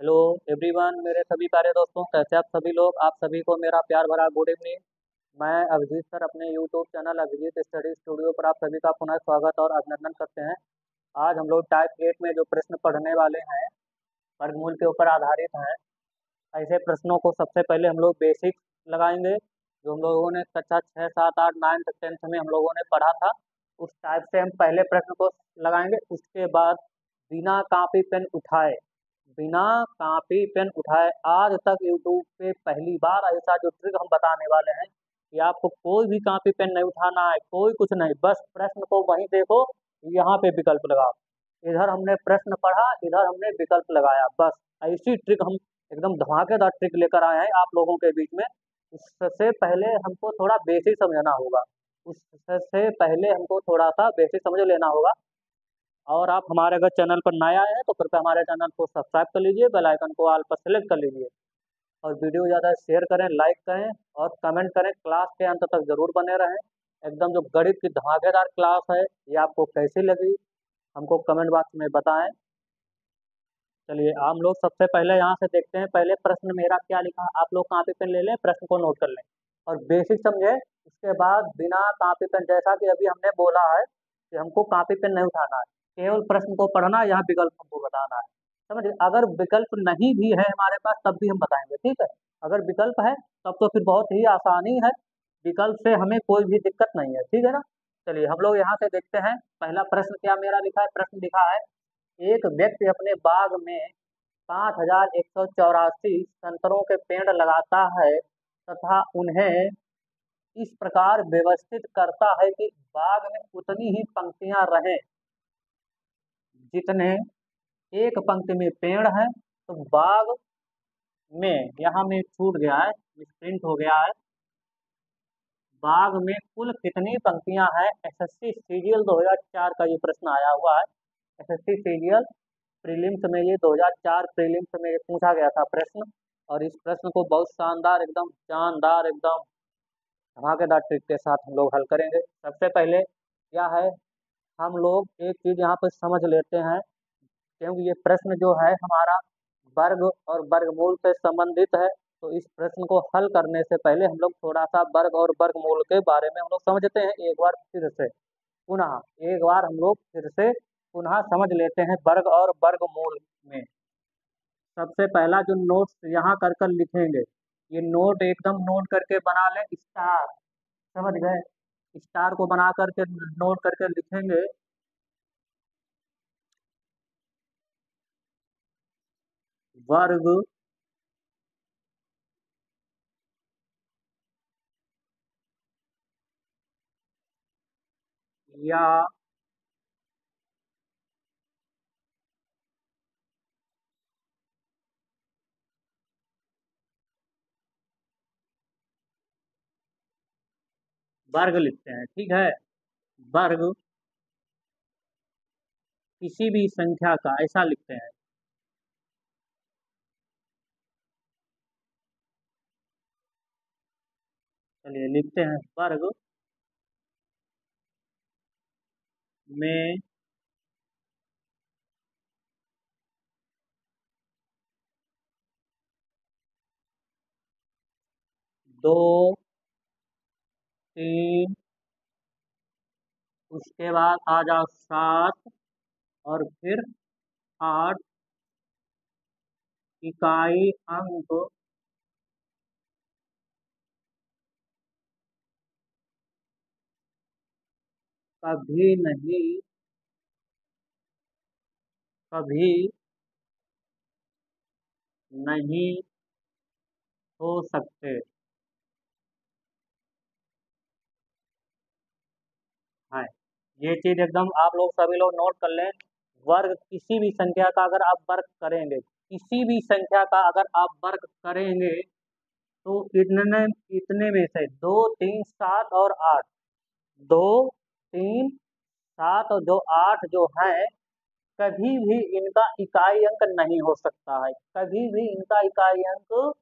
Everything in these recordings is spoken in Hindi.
हेलो एवरीवन, मेरे सभी प्यारे दोस्तों, कैसे आप सभी लोग। आप सभी को मेरा प्यार भरा गुड इवनिंग। मैं अभिजीत सर अपने YouTube channel Abhijeet study studio पर आप सभी का पुनः स्वागत और अभिनंदन करते हैं। आज हम लोग टाइप 8 में जो प्रश्न पढ़ने वाले हैं वर्गमूल के ऊपर आधारित हैं। ऐसे प्रश्नों को सबसे पहले हम लोग बेसिक लगाएंगे, जो हम लोगों ने कक्षा 6, 7, 8, 9, 10 में हम लोगों ने पढ़ा था। उस टाइप से हम पहले प्रश्न को लगाएंगे। उसके बाद बिना कॉपी पेन उठाए, बिना कॉपी पेन उठाए आज तक यूट्यूब पे पहली बार ऐसा जो ट्रिक हम बताने वाले हैं कि आपको कोई भी कॉपी पेन नहीं उठाना है, कोई कुछ नहीं, बस प्रश्न को वहीं देखो, यहाँ पे विकल्प लगाओ। इधर हमने प्रश्न पढ़ा, इधर हमने विकल्प लगाया, बस ऐसी ट्रिक हम एकदम धमाकेदार ट्रिक लेकर आए हैं आप लोगों के बीच में। उससे पहले हमको थोड़ा बेसिक समझना होगा, उससे पहले हमको थोड़ा सा बेसिक समझ लेना होगा। और आप हमारे अगर चैनल पर नए आए हैं तो कृपया हमारे चैनल को सब्सक्राइब कर लीजिए, बेल आइकन को ऑल पर सेलेक्ट कर लीजिए और वीडियो ज़्यादा शेयर करें, लाइक करें और कमेंट करें। क्लास के अंत तक जरूर बने रहें। एकदम जो गणित की धमाकेदार क्लास है, ये आपको कैसी लगी हमको कमेंट बॉक्स में बताएं। चलिए हम लोग सबसे पहले यहाँ से देखते हैं, पहले प्रश्न मेरा क्या लिखा है। आप लोग कॉपी पेन ले लें, प्रश्न को नोट कर लें और बेसिक समझे। उसके बाद बिना कॉपी पेन, जैसा कि अभी हमने बोला है कि हमको कॉपी पेन नहीं उठाना है, केवल प्रश्न को पढ़ना, यहाँ विकल्प हमको बताना है। समझ, अगर विकल्प नहीं भी है हमारे पास तब भी हम बताएंगे, ठीक है। अगर विकल्प है तब तो फिर बहुत ही आसानी है, विकल्प से हमें कोई भी दिक्कत नहीं है, ठीक है ना। चलिए हम लोग यहाँ से देखते हैं, पहला प्रश्न क्या मेरा लिखा है। प्रश्न लिखा है, एक व्यक्ति अपने बाग में 5,184 संतरों के पेड़ लगाता है तथा उन्हें इस प्रकार व्यवस्थित करता है कि बाग में उतनी ही पंक्तियां रहें जितने एक पंक्ति में पेड़ है। तो बाग में, यहाँ में छूट गया है, मिसप्रिंट हो गया है। बाग में कुल कितनी पंक्तियां हैं। एसएससी सीजीएल 2004 का ये प्रश्न आया हुआ है। एसएससी सीजीएल प्रीलिम्स में, ये 2004 प्रीलिम्स में ये पूछा गया था प्रश्न। और इस प्रश्न को बहुत शानदार, एकदम जानदार, एकदम धमाकेदार ट्रिक के साथ हम लोग हल करेंगे। सबसे पहले क्या है, हम लोग एक चीज यहाँ पर समझ लेते हैं, क्योंकि ये प्रश्न जो है हमारा वर्ग और वर्गमूल से संबंधित है। तो इस प्रश्न को हल करने से पहले हम लोग थोड़ा सा वर्ग और वर्गमूल के बारे में हम लोग समझते हैं। एक बार फिर से पुनः, एक बार हम लोग फिर से पुनः समझ लेते हैं वर्ग और वर्गमूल में। सबसे पहला जो नोट्स यहाँ कर कर लिखेंगे, ये नोट एकदम नोट करके बना लें, स्टार, समझ गए। स्टार को बना करके नोट करके लिखेंगे, वर्ग या वर्ग लिखते हैं, ठीक है। वर्ग किसी भी संख्या का, ऐसा लिखते हैं। चलिए लिखते हैं, वर्ग में दो, तीन, उसके बाद आ जाओ 7 और फिर 8 इकाई अंक कभी नहीं, कभी नहीं हो सकते हैं। ये चीज एकदम आप लोग सभी लोग नोट कर लें। वर्ग किसी भी संख्या का अगर आप वर्ग करेंगे, किसी भी संख्या का अगर आप वर्ग करेंगे, तो इतने इतने में से 2, 3, 7 और 8, 2, 3, 7 और जो 8 जो है, कभी भी इनका इकाई अंक नहीं हो सकता है, कभी भी इनका इकाई अंक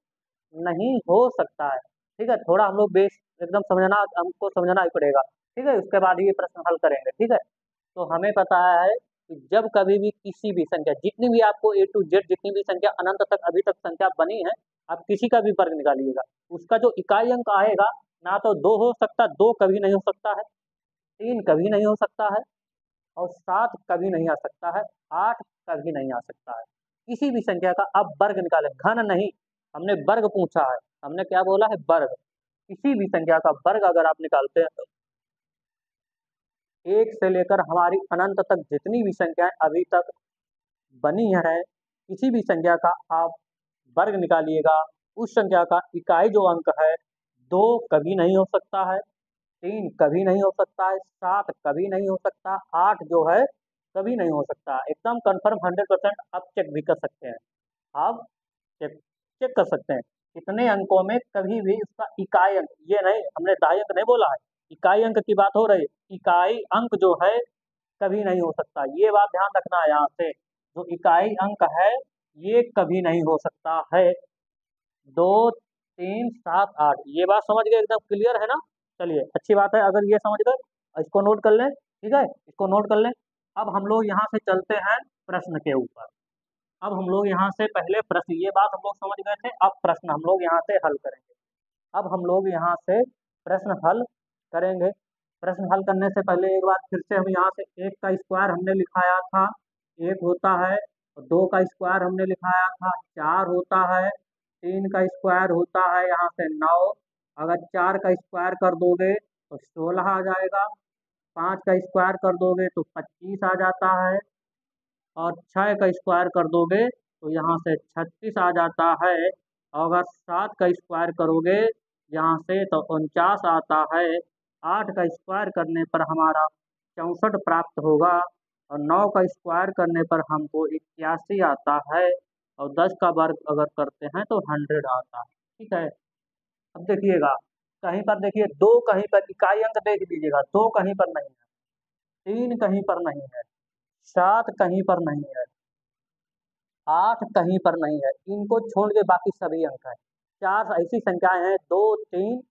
नहीं हो सकता है, ठीक है। थोड़ा हम लोग बेस एकदम समझना, हमको समझना ही पड़ेगा, ठीक है। उसके बाद ये प्रश्न हल करेंगे, ठीक है। तो हमें पता है कि जब कभी भी किसी भी संख्या, जितनी भी आपको ए टू जेड जितनी भी संख्या अनंत तक अभी तक संख्या बनी है, आप किसी का भी वर्ग निकालिएगा, उसका जो इकाई अंक आएगा ना तो 2 हो सकता, 2 कभी नहीं हो सकता है, 3 कभी नहीं हो सकता है, और 7 कभी नहीं आ सकता है, 8 कभी नहीं आ सकता है। किसी भी संख्या का आप वर्ग निकालें, घन नहीं, हमने वर्ग पूछा है, हमने क्या बोला है, वर्ग। किसी भी संख्या का वर्ग अगर आप निकालते हैं, एक से लेकर हमारी अनंत तक जितनी भी संख्याएं अभी तक बनी है, किसी भी संख्या का आप वर्ग निकालिएगा, उस संख्या का इकाई जो अंक है 2 कभी नहीं हो सकता है, 3 कभी नहीं हो सकता है, 7 कभी नहीं हो सकता, 8 जो है कभी नहीं हो सकता। एकदम कंफर्म 100% आप चेक भी कर सकते हैं, आप चेक चेक कर सकते हैं कितने अंकों में कभी भी इसका इकाई अंक, ये नहीं हमने दहाई अंक नहीं बोला है, इकाई अंक की बात हो रही है, इकाई अंक जो है कभी नहीं हो सकता, ये बात ध्यान रखना है। यहाँ से जो इकाई अंक है ये कभी नहीं हो सकता है। 2, 3, 7, 8, ये बात समझ गए, एकदम क्लियर है ना। चलिए अच्छी बात है, अगर ये समझ गए इसको नोट कर लें, ठीक है, इसको नोट कर लें। अब हम लोग यहाँ से चलते हैं प्रश्न के ऊपर। अब हम लोग यहाँ से पहले प्रश्न, ये बात हम लोग समझ गए थे, अब प्रश्न हम लोग यहाँ से हल करेंगे। अब हम लोग यहाँ से प्रश्न हल करेंगे। प्रश्न हल करने से पहले एक बार फिर से हम यहाँ से 1 का स्क्वायर हमने लिखाया था, 1 होता है, 2 का स्क्वायर हमने लिखाया था 4 होता है, 3 का स्क्वायर होता है यहाँ से 9, अगर 4 का स्क्वायर कर दोगे तो 16 आ जाएगा, 5 का स्क्वायर कर दोगे तो 25 आ जाता है, और 6 का स्क्वायर कर दोगे तो यहाँ से 36 आ जाता है, और अगर 7 का स्क्वायर करोगे यहाँ से तो 49 आता है, 8 का स्क्वायर करने पर हमारा 64 प्राप्त होगा, और 9 का स्क्वायर करने पर हमको 81 आता है, और 10 का वर्ग अगर करते हैं तो 100 आता है। ठीक है, अब देखिएगा कहीं पर, देखिए 2 कहीं पर इकाई अंक देख लीजिएगा, 2 कहीं पर नहीं है, 3 कहीं पर नहीं है, 7 कहीं पर नहीं है, 8 कहीं पर नहीं है, इनको छोड़ के बाकी सभी अंक हैं। 4 ऐसी संख्याएं हैं, 2, 3,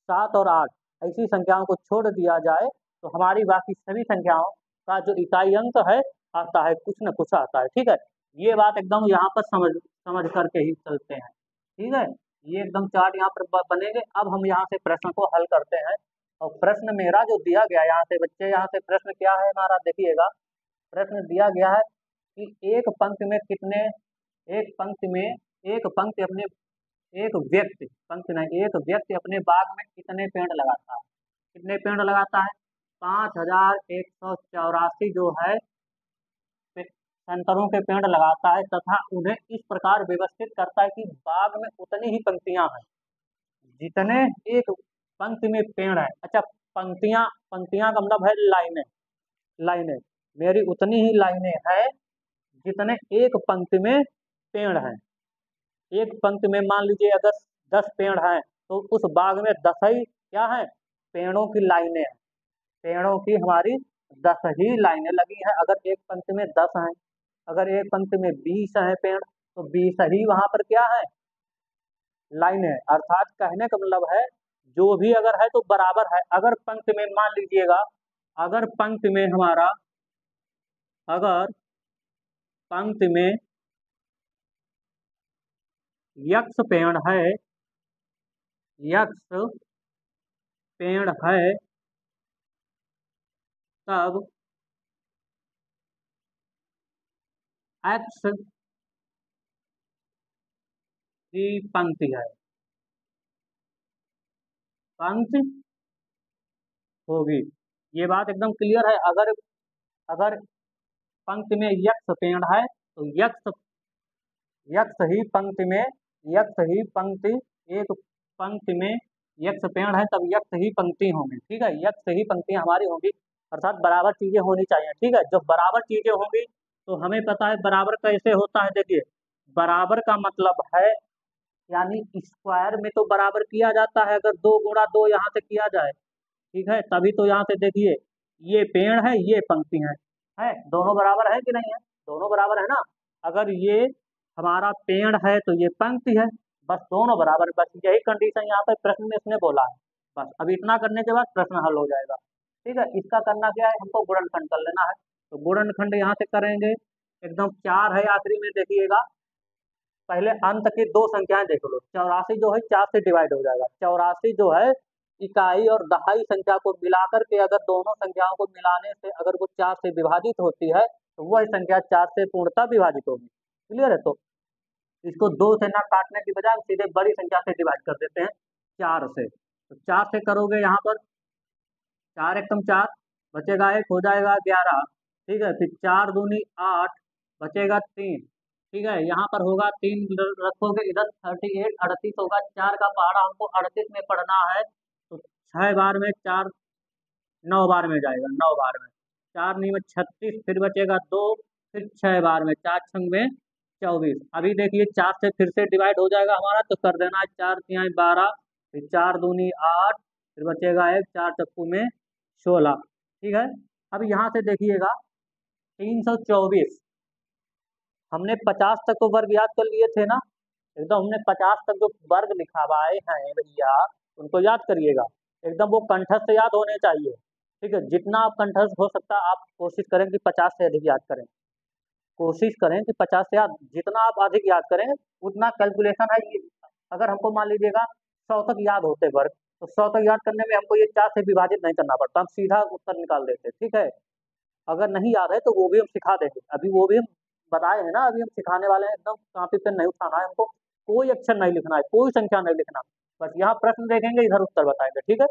7 और 8, ऐसी संख्याओं को छोड़ दिया जाए तो हमारी बाकी सभी संख्याओं का जो इकाई अंक है आता है, कुछ न कुछ आता है। ठीक है, ये बात एकदम यहाँ पर समझ समझ करके ही चलते हैं। ठीक है, ये एकदम चार्ट यहाँ पर बनेंगे। अब हम यहाँ से प्रश्न को हल करते हैं, और प्रश्न मेरा जो दिया गया यहाँ से बच्चे, यहाँ से प्रश्न क्या है हमारा, देखिएगा प्रश्न दिया गया है कि एक पंक्ति में कितने, एक पंक्ति में, एक पंक्ति अपने, एक व्यक्ति, पंक्ति नहीं, एक व्यक्ति अपने बाग में कितने पेड़ लगाता है, कितने पेड़ लगाता है, 5184 जो है संतरों के पेड़ लगाता है, तथा उन्हें इस प्रकार व्यवस्थित करता है कि बाग में उतनी ही पंक्तियां हैं जितने एक पंक्ति में पेड़ है। अच्छा, पंक्तियां, पंक्तियां का मतलब है लाइनें, लाइनें, मेरी उतनी ही लाइनें हैं जितने एक पंक्ति में पेड़ हैं। एक पंक्ति में मान लीजिए अगर 10 पेड़ हैं तो उस बाग में 10 ही क्या है, पेड़ों की लाइनें हैं, पेड़ों की हमारी 10 ही लाइनें लगी हैं। अगर एक पंक्ति में 10 हैं, अगर एक पंक्ति में 20 हैं पेड़, तो 20 ही वहां पर क्या है, लाइनें। अर्थात कहने का मतलब है जो भी अगर है तो बराबर है। अगर पंक्ति में मान लीजिएगा, अगर पंक्ति में हमारा, अगर पंक्ति में यक्ष पेड़ है, यक्ष पेड़ है, तब एक्स की पंक्ति है, पंक्ति होगी। ये बात एकदम क्लियर है। अगर अगर पंक्ति में यक्ष पेड़ है तो यक्ष, यक्ष ही पंक्ति में, यक्ष ही पंक्ति, एक पंक्ति में यक्ष पेड़ है तब यक्ष ही पंक्ति होंगी। ठीक है, यक्ष ही पंक्तियां हमारी होंगी, अर्थात बराबर चीजें होनी चाहिए। ठीक है, जब बराबर चीजें होंगी तो हमें पता है बराबर कैसे होता है। देखिए बराबर का मतलब है, यानी स्क्वायर में तो बराबर किया जाता है, अगर 2 गुणा 2 यहाँ से किया जाए, ठीक है, तभी तो यहाँ से देखिए ये पेड़ है, ये पंक्ति है, दोनों बराबर है कि नहीं है, दोनों बराबर है ना। अगर ये हमारा पेड़ है तो ये पंक्ति है, बस दोनों बराबर, बस यही कंडीशन यहाँ पर प्रश्न में इसने बोला है। बस अब इतना करने के बाद प्रश्न हल हो जाएगा। ठीक है, इसका करना क्या है, हमको गुणनखंड कर लेना है। तो गुणनखंड यहाँ से करेंगे, एकदम 4 है आखिरी में, देखिएगा पहले अंत की दो संख्याएं देख लो। 84 जो है 4 से डिवाइड हो जाएगा। 84 जो है इकाई और दहाई संख्या को मिलाकर के, अगर दोनों संख्याओं को मिलाने से अगर वो 4 से विभाजित होती है तो वह संख्या 4 से पूर्णतः विभाजित होगी। क्लियर है? तो इसको 2 से ना काटने की बजाय हम सीधे बड़ी संख्या से डिवाइड कर देते हैं, 4 से। तो 4 से करोगे यहाँ पर 4 एकम 4, बचेगा 1, हो जाएगा 11। ठीक है, फिर 4 दूनी 8, बचेगा 3। ठीक है, यहाँ पर होगा 3 रखोगे, इधर 38 38 होगा। 4 का पहाड़ा हमको 38 में पढ़ना है, तो 6 बार में 4 9 बार में जाएगा, 9 बार में 4 नहीं में 36, फिर बचेगा 2, फिर 6 बार में 4 छंग में 24। अभी देखिए 4 से फिर से डिवाइड हो जाएगा हमारा, तो कर देना है 4 तिहाई 12, फिर 4 दूनी 8, फिर बचेगा 1, 4 चक्कू में 16। ठीक है, अब यहाँ से देखिएगा 324, हमने 50 तक तो वर्ग याद कर लिए थे ना, एकदम हमने 50 तक जो वर्ग लिखावाए हैं भैया उनको याद करिएगा, एकदम वो कंठस्थ से याद होने चाहिए। ठीक है, जितना आप कंठस्थ हो सकता है आप कोशिश करें कि 50 से अधिक याद करें, कोशिश करें कि 50 से याद, जितना आप अधिक याद करें उतना कैलकुलेशन है ये। अगर हमको मान लीजिएगा 100 तक याद होते वर्ग, तो 100 तक याद करने में हमको ये 4 से विभाजित नहीं करना पड़ता, हम सीधा उत्तर निकाल देते। ठीक है, अगर नहीं याद है तो वो भी हम सिखा देंगे, अभी वो भी हम बताए हैं ना, अभी हम सिखाने वाले हैं। एकदम कॉपी पेन नहीं उठाना है हमको, कोई अक्षर नहीं लिखना है, कोई संख्या नहीं लिखना, बस यहाँ प्रश्न देखेंगे, इधर उत्तर बताएंगे। ठीक है,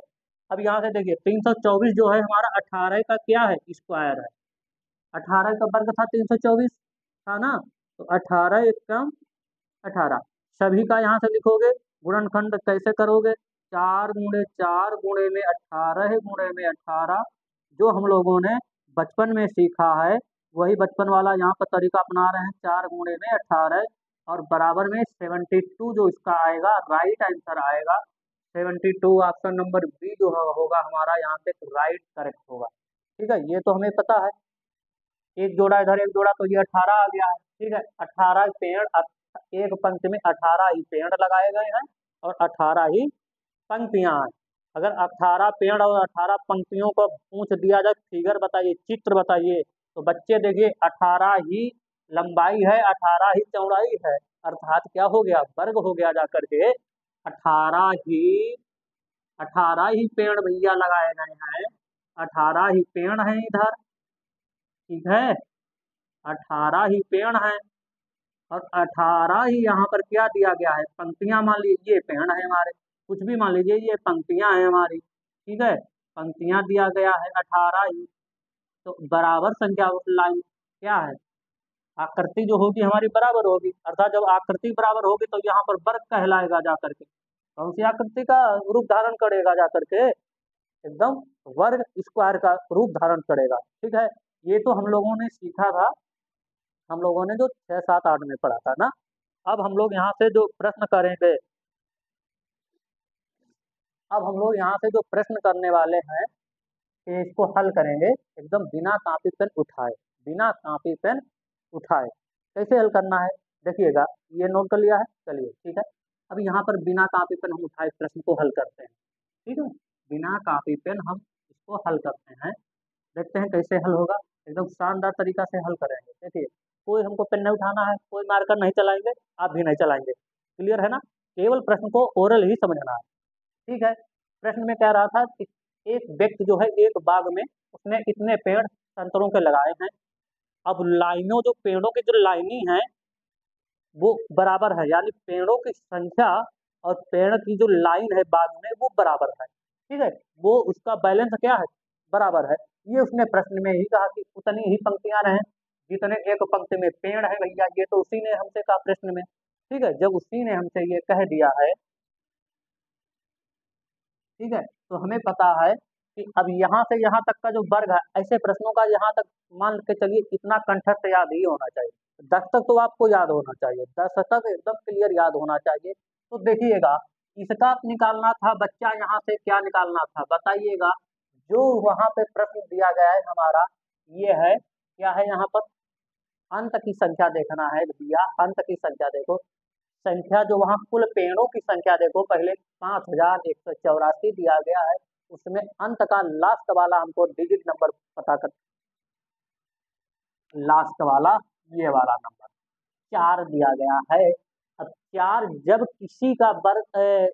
अब यहाँ से देखिए 324 जो है हमारा 18 का क्या है, स्क्वायर है। 18 का वर्ग था 324, था ना, तो 18 एकम 18, सभी का यहाँ से लिखोगे। गुणनखंड कैसे करोगे, 4 गुणे 4 गुणे में 18 गुणे में 18, जो हम लोगों ने बचपन में सीखा है वही बचपन वाला यहाँ पर तरीका अपना रहे हैं। 4 गुणे में 18 और बराबर में 72 जो इसका आएगा, राइट आंसर आएगा 72। ऑप्शन नंबर बी जो होगा हमारा यहाँ पे राइट करेक्ट होगा। ठीक है, ये तो हमें पता है, एक जोड़ा इधर एक जोड़ा, तो ये 18 आ गया है। ठीक है, 18 पेड़, एक पंक्ति में 18 ही पेड़ लगाए गए हैं और 18 ही पंक्तियां हैं। अगर 18 पेड़ और 18 पंक्तियों को पूछ दिया जाए फिगर बताइए, चित्र बताइए, तो बच्चे देखिए 18 ही लंबाई है, 18 ही चौड़ाई है, अर्थात क्या हो गया, वर्ग हो गया जा करके। 18 ही 18 ही पेड़ भैया लगाए गए हैं, 18 ही पेड़ हैं इधर। ठीक है, 18 ही पेड़ हैं और 18 ही यहाँ पर क्या दिया गया है, पंक्तियां। मान लीजिए ये पेड़ है हमारे, कुछ भी मान लीजिए ये पंक्तियां हैं हमारी। ठीक है, पंक्तियां दिया गया है 18 ही, तो बराबर संख्या लाइन क्या है, आकृति जो होगी हमारी बराबर होगी, अर्थात जब आकृति बराबर होगी तो यहाँ पर वर्ग कहलाएगा जा करके। कौन सी आकृति का रूप धारण करेगा जा करके, एकदम वर्ग स्क्वायर का रूप धारण करेगा। ठीक है, ये तो हम लोगों ने सीखा था, हम लोगों ने जो 6 7 8 में पढ़ा था ना। अब हम लोग यहाँ से जो प्रश्न करेंगे, अब हम लोग यहाँ से जो प्रश्न करने वाले हैं कि इसको हल करेंगे एकदम बिना कॉपी पेन उठाए, बिना कॉपी पेन उठाए। कैसे हल करना है देखिएगा, ये नोट कर लिया है, चलिए ठीक है। अब यहाँ पर बिना कॉपी पेन हम उठाए प्रश्न को हल करते हैं। ठीक है, बिना कॉपी पेन हम इसको हल करते हैं, देखते हैं कैसे हल होगा। एकदम शानदार तरीका से हल करेंगे। देखिए, कोई हमको पेन नहीं उठाना है, कोई मार्कर नहीं चलाएंगे, आप भी नहीं चलाएंगे। क्लियर है ना, केवल प्रश्न को ओरल ही समझना है। ठीक है, प्रश्न में कह रहा था कि एक व्यक्ति जो है एक बाग में उसने इतने पेड़ संतरों के लगाए हैं। अब लाइनों, जो पेड़ों की जो लाइनिंग है वो बराबर है, यानी पेड़ों की संख्या और पेड़ की जो लाइन है बाग में वो बराबर है। ठीक है, वो उसका बैलेंस क्या है, बराबर है। ये उसने प्रश्न में ही कहा कि उतनी ही पंक्तियां रहें जितने एक पंक्ति में पेड़ है भैया, ये तो उसी ने हमसे कहा प्रश्न में। ठीक है, जब उसी ने हमसे ये कह दिया है, ठीक है, तो हमें पता है कि अब यहाँ से यहाँ तक का जो वर्ग है, ऐसे प्रश्नों का यहाँ तक मान के चलिए इतना कंठस्थ याद ही होना चाहिए। 10 तक तो आपको याद होना चाहिए, 10 तक एकदम क्लियर याद होना चाहिए। तो देखिएगा, इसका निकालना था बच्चा, यहाँ से क्या निकालना था बताइएगा। जो वहां पे प्रश्न दिया गया है हमारा, ये है क्या है, यहाँ पर अंत की संख्या देखना है भैया, अंत की संख्या देखो। संख्या जो वहाँ कुल पेड़ों की संख्या देखो, पहले 5184 दिया गया है, उसमें अंत का लास्ट वाला हमको डिजिट नंबर पता कर, लास्ट वाला ये वाला नंबर 4 दिया गया है। अब 4 जब किसी का वर्ग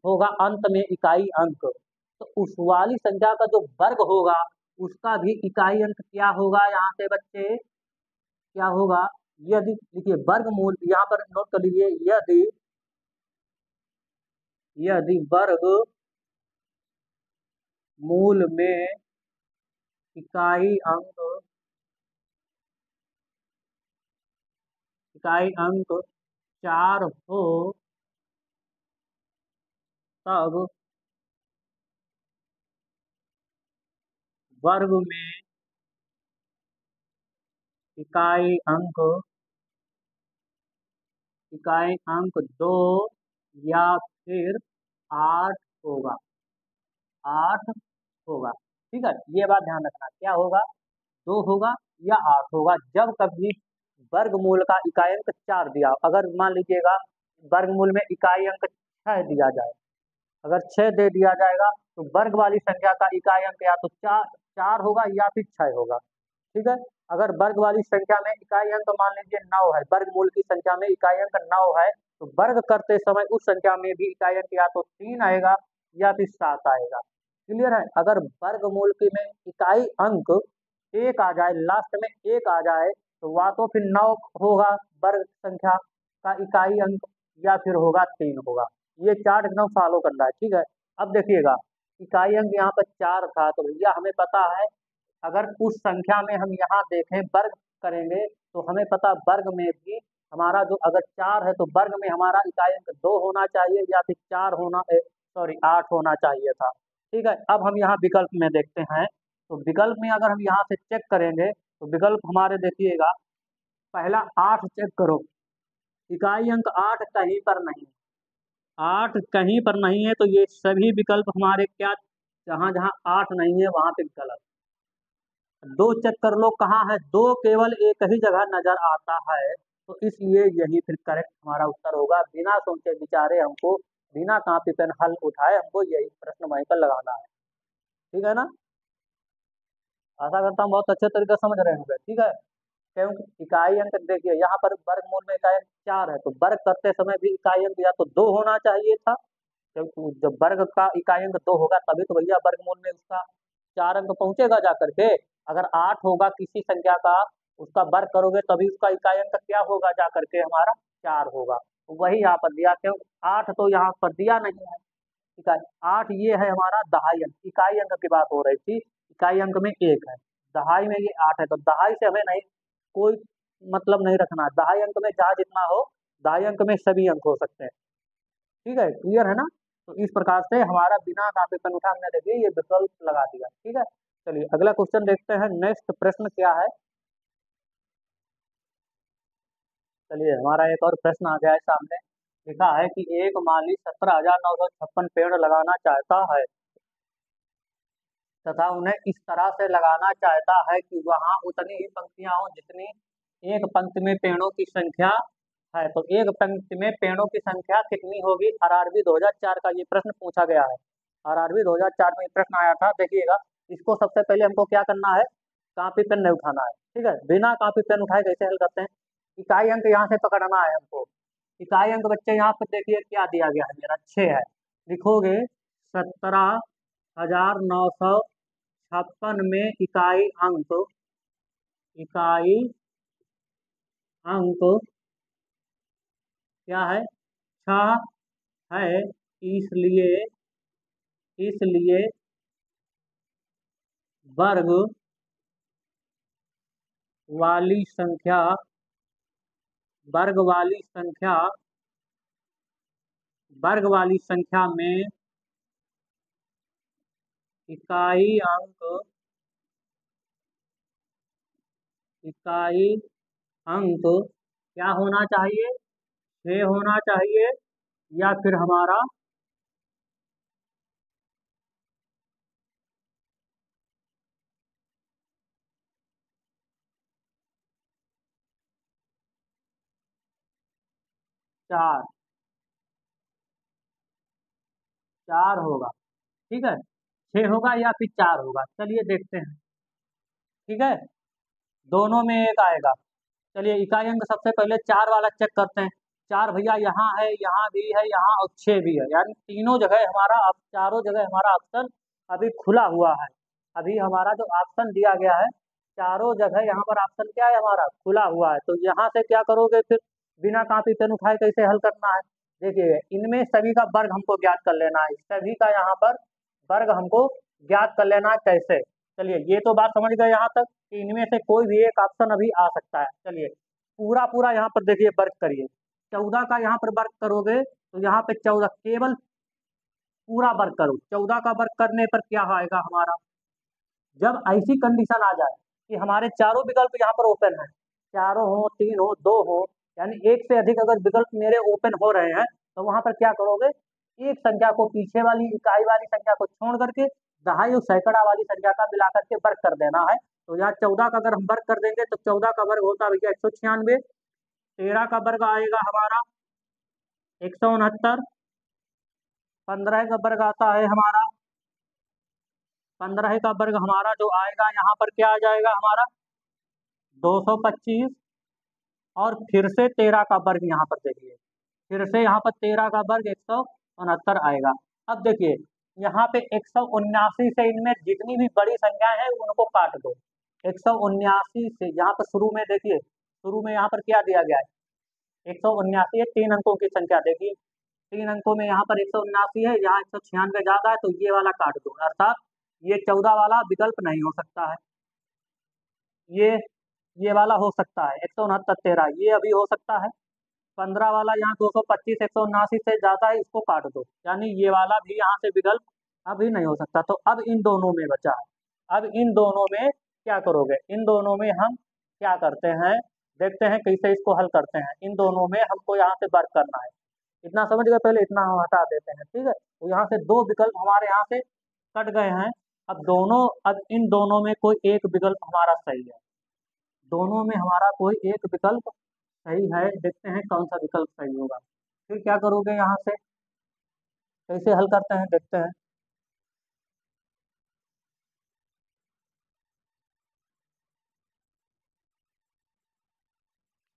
होगा अंत में इकाई अंक, तो उस वाली संख्या का जो वर्ग होगा उसका भी इकाई अंक क्या होगा यहाँ पे बच्चे, क्या होगा? यदि देखिए वर्गमूल यहाँ पर नोट कर लीजिए, यदि यदि वर्ग मूल में इकाई अंक इकाई अंक 4 हो, तब वर्ग में इकाई अंक इकाई अंक 2 या फिर 8 होगा, 8 होगा। ठीक है, ये बात ध्यान रखना, क्या होगा? 2 होगा या 8 होगा, जब कभी वर्गमूल का इकाई अंक 4 दिया। अगर मान लीजिएगा वर्गमूल में इकाई अंक 6 दिया जाए, अगर 6 दे दिया जाएगा तो वर्ग वाली संख्या का इकाई अंक या तो 4 होगा या फिर 6 होगा। ठीक है, अगर वर्ग वाली संख्या में इकाई अंक मान लीजिए 9 है, वर्गमूल की संख्या में इकाई अंक 9 है, तो वर्ग करते समय उस संख्या में भी इकाई अंक या तो 3 आएगा या फिर 7 आएगा। क्लियर है? अगर वर्गमूल की में इकाई अंक 1 आ जाए, लास्ट में 1 आ जाए, तो वा तो फिर 9 होगा वर्ग संख्या का इकाई अंक, या फिर होगा 3 होगा। ये चार्ट एकदम फॉलो करना है। ठीक है, अब देखिएगा इकाई अंक यहाँ पर 4 था, तो भैया हमें पता है अगर उस संख्या में हम यहाँ देखें वर्ग करेंगे तो हमें पता वर्ग में भी हमारा जो अगर 4 है तो वर्ग में हमारा इकाई अंक 2 होना चाहिए या फिर 4 होना, सॉरी 8 होना चाहिए था। ठीक है, अब हम यहाँ विकल्प में देखते हैं, तो विकल्प में अगर हम यहाँ से चेक करेंगे तो विकल्प हमारे देखिएगा, पहला 8 चेक करो, इकाई अंक 8 कहीं पर नहीं, 8 कहीं पर नहीं है, तो ये सभी विकल्प हमारे क्या, जहाँ जहाँ 8 नहीं है वहां पे गलत। 2 चेक कर लो कहाँ है, 2 केवल एक ही जगह नजर आता है, तो इसलिए यही फिर करेक्ट हमारा उत्तर होगा। बिना सोचे विचारे हमको, बिना कॉपी पेन हल उठाए हमको यही प्रश्न वहीं पर लगाना है। ठीक है ना? आशा करता हूँ बहुत अच्छे तरीके से समझ रहे होंगे। ठीक है, क्योंकि इकाई अंक देखिए यहाँ पर वर्गमूल में इकाई अंक 4 है, तो वर्ग करते समय भी इकाई अंक या तो 2 होना चाहिए था, क्योंकि जब वर्ग का इकाई अंक 2 होगा तभी तो भैया वर्गमूल में उसका 4 अंक पहुंचेगा जा करके। अगर 8 होगा किसी संख्या का, उसका वर्ग करोगे तभी उसका इकाई अंक क्या होगा जा करके, हमारा 4 होगा। तो वही यहाँ पर दिया, क्यों 8 तो यहाँ पर दिया नहीं है। इकाई 8 ये है हमारा दहाई अंक, इकाई अंक की बात हो रही थी, इकाई अंक में 1 है, दहाई में ये 8 है, तो दहाई से हमें नहीं कोई मतलब नहीं रखना है। दहाई अंक में जहाँ जितना हो, दहाई अंक में सभी अंक हो सकते हैं। ठीक है, क्लियर है ना? तो इस प्रकार से हमारा बिना कापी पेन उठा हमने देखिए ये विकल्प लगा दिया। ठीक है, चलिए अगला क्वेश्चन देखते हैं, नेक्स्ट प्रश्न क्या है। चलिए हमारा एक और प्रश्न आ गया है सामने, लिखा है कि एक माली 17,956 पेड़ लगाना चाहता है तथा उन्हें इस तरह से लगाना चाहता है कि वहां उतनी ही पंक्तियां हो जितनी एक पंक्ति में पेड़ों की संख्या है, तो एक पंक्ति में पेड़ों की संख्या कितनी होगी? आरआरबी 2004 का ये प्रश्न पूछा गया है। आरआरबी 2004 में ये प्रश्न आया था। देखिएगा, इसको सबसे पहले हमको क्या करना है, कॉपी पेन नहीं उठाना है। ठीक है, बिना कॉपी पेन उठाए कैसे हल करते हैं, इकाई अंक यहाँ से पकड़ना है हमको। इकाई अंक बच्चे यहाँ पर देखिए क्या दिया गया है, मेरा 6 है, लिखोगे 17,956 में इकाई अंक क्या है? 6 है, इसलिए इसलिए वर्ग वाली संख्या वर्ग वाली संख्या वर्ग वाली संख्या में इकाई अंक इकाई अंक क्या होना चाहिए? 6 होना चाहिए, या फिर हमारा 4 4 होगा। ठीक है, 6 होगा या फिर 4 होगा, चलिए देखते हैं। ठीक है, दोनों में एक आएगा। चलिए इकाई अंक सबसे पहले 4 वाला चेक करते हैं। 4 भैया यहाँ है, यहाँ भी है, यहाँ और 6 भी है, यानी तीनों जगह हमारा, अब चारों जगह हमारा ऑप्शन अभी खुला हुआ है। अभी हमारा जो ऑप्शन दिया गया है, चारों जगह यहाँ पर ऑप्शन क्या है हमारा, खुला हुआ है। तो यहाँ से क्या करोगे फिर, बिना कॉपी पेन उठाए कैसे हल करना है। देखिए इनमें सभी का वर्ग हमको ज्ञात कर लेना है, सभी का यहाँ पर वर्ग हमको ज्ञात कर लेना है कैसे। चलिए ये तो बात समझ गए यहाँ तक कि इनमें से कोई भी एक ऑप्शन अभी आ सकता है। चलिए पूरा पूरा यहाँ पर देखिए वर्ग करिए। 14 का यहाँ पर वर्ग करोगे तो यहाँ पे 14, केवल पूरा वर्ग करो। 14 का वर्ग करने पर क्या आएगा हमारा, जब ऐसी कंडीशन आ जाए कि हमारे चारों विकल्प यहाँ पर ओपन है, चारों हो, 3 हो, 2 हो, यानी एक से अधिक अगर विकल्प मेरे ओपन हो रहे हैं, तो वहां पर क्या करोगे, एक संख्या को पीछे वाली इकाई वाली संख्या को छोड़ करके दहाई और सैकड़ा वाली संख्या का मिला करके वर्ग कर देना है। तो यहाँ 14 का अगर हम वर्ग कर देंगे तो 14 का वर्ग होता है भैया 196। 13 का वर्ग आएगा हमारा 169। 15 का वर्ग आता है हमारा, 15 का वर्ग हमारा जो आएगा यहाँ पर क्या आ जाएगा हमारा 225। और फिर से 13 का वर्ग यहाँ पर देखिए, फिर से यहाँ पर 13 का वर्ग 169 आएगा। अब देखिए यहाँ पे 179 से इनमें जितनी भी बड़ी संख्या है उनको काट दो। 179 से यहाँ पर शुरू में देखिए, शुरू में यहाँ पर क्या दिया गया है, 179 है, 3 अंकों की संख्या देखिए, 3 अंकों में यहाँ पर 179 है, यहाँ 196 ज्यादा है, तो ये वाला काट दो, अर्थात ये 14 वाला विकल्प नहीं हो सकता है। ये ये वाला हो सकता है 169 13, ये अभी हो सकता है। 15 वाला यहाँ 225 179 से ज्यादा है, इसको काट दो, यानी ये वाला भी यहाँ से विकल्प अभी नहीं हो सकता। तो अब इन दोनों में बचा है, अब इन दोनों में क्या करोगे, इन दोनों में हम क्या करते हैं, देखते हैं कैसे इसको हल करते हैं। इन दोनों में हमको यहाँ से वर्क करना है, इतना समझ गए, पहले इतना हम हटा देते हैं, ठीक है। तो यहाँ से दो विकल्प हमारे यहाँ से कट गए हैं। अब इन दोनों में कोई एक विकल्प हमारा सही है, दोनों में हमारा कोई एक विकल्प सही है, देखते हैं कौन सा विकल्प सही होगा। फिर क्या करोगे यहाँ से, कैसे हल करते हैं देखते हैं।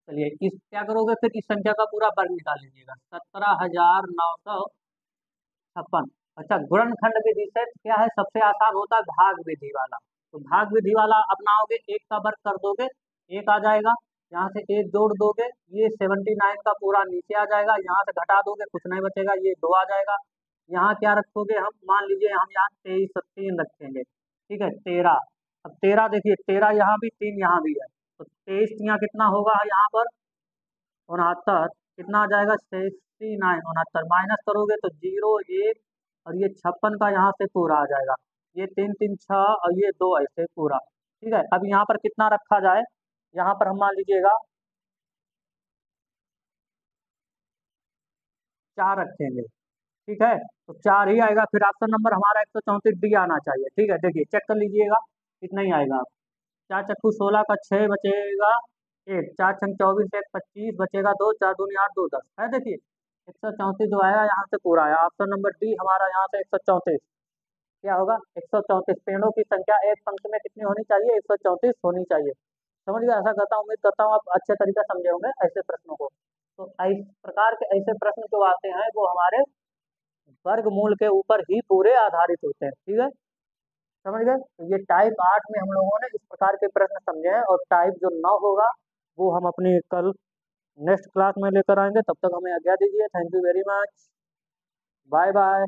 चलिए इस क्या करोगे, फिर इस संख्या का पूरा वर्ग निकाल लीजिएगा, 17,956। अच्छा गुणनखंड विधि से क्या है, सबसे आसान होता है भाग विधि वाला। तो भाग विधि वाला अपनाओगे, एक का वर्ग कर दोगे, एक आ जाएगा, यहाँ से एक जोड़ दोगे, ये 79 का पूरा नीचे आ जाएगा, यहाँ से घटा दोगे कुछ नहीं बचेगा, ये 2 आ जाएगा। यहाँ क्या रखोगे, हम मान लीजिए हम यहाँ 23 3 रखेंगे, ठीक है 13। अब 13 देखिए, 13 यहाँ भी, 3 यहाँ भी है, तो 23 यहाँ कितना होगा यहाँ पर 69, कितना आ जाएगा 69, 69 माइनस करोगे तो 0 1, और ये 56 का यहाँ से पूरा आ जाएगा, ये 3 3 6 और ये 2 ऐसे पूरा, ठीक है। अब यहाँ पर कितना रखा जाए, यहाँ पर हम मान लीजिएगा 4 रखेंगे, ठीक है, तो 4 ही आएगा। फिर ऑप्शन नंबर हमारा 134 डी आना चाहिए, ठीक है। देखिए चेक कर लीजिएगा कितना ही आएगा, 4 चक्कू 16 का 6 बचेगा, एक 4 छंग 24 एक 25 बचेगा, 2 4 दूनी 8 2 10 है। देखिए 134 जो आया यहाँ से पूरा आया, ऑप्शन नंबर डी हमारा यहाँ से 134 क्या होगा, 134। पेड़ों की संख्या एक पंक्ति में कितनी होनी चाहिए, 134 होनी चाहिए। समझ गए, ऐसा करता हूँ, उम्मीद करता हूँ आप अच्छे तरीके से समझे होंगे ऐसे प्रश्नों को। तो इस प्रकार के ऐसे प्रश्न जो आते हैं वो हमारे वर्गमूल के ऊपर ही पूरे आधारित होते हैं, ठीक है, समझ गए। तो ये टाइप 8 में हम लोगों ने इस प्रकार के प्रश्न समझे हैं, और टाइप जो 9 होगा वो हम अपनी कल नेक्स्ट क्लास में लेकर आएंगे। तब तक हमें आज्ञा दीजिए, thank you very much, bye bye,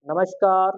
नमस्कार।